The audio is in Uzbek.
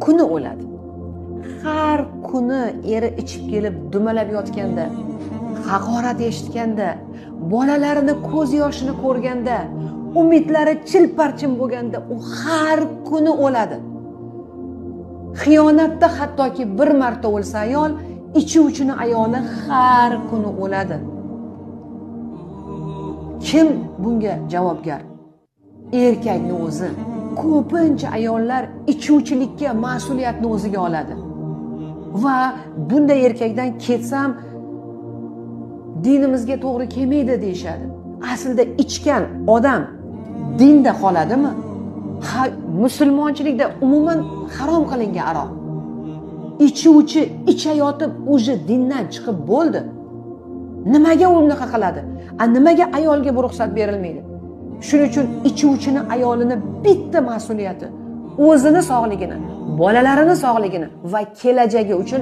kuni o'ladi. Har kuni eri ichib kelib dumalab yotganda, haqorat eshitganda, bolalarini ko'z yoshini ko'rganda, umidlari chilparchin bo'lganda u har kuni o'ladi. Xiyonatda hattoki bir marta o'lsa ayol, ichuvchini ayoli har kuni o'ladi. Kim bunga javobgar? Erkakning o'zi. Ko'pincha ayollar ichuvchilikka mas'uliyatni o'ziga oladi. Va bunday erkakdan ketsam dinimizga to'g'ri kelmaydi deyshadi. Aslida ichgan odam dinda qoladimi? Musulmonchilikda umuman harom qilingan aroq. Ichuvchi ichayotib o'zi dindan chiqib bo'ldi. Nimaga u bunaqa qiladi? Nimaga ayolga bu ruxsat berilmaydi? Shuning uchun ichuvchini ayolini bitta mas'uliyati o'zini sog'ligini, bolalarini sog'ligini va kelajagi uchun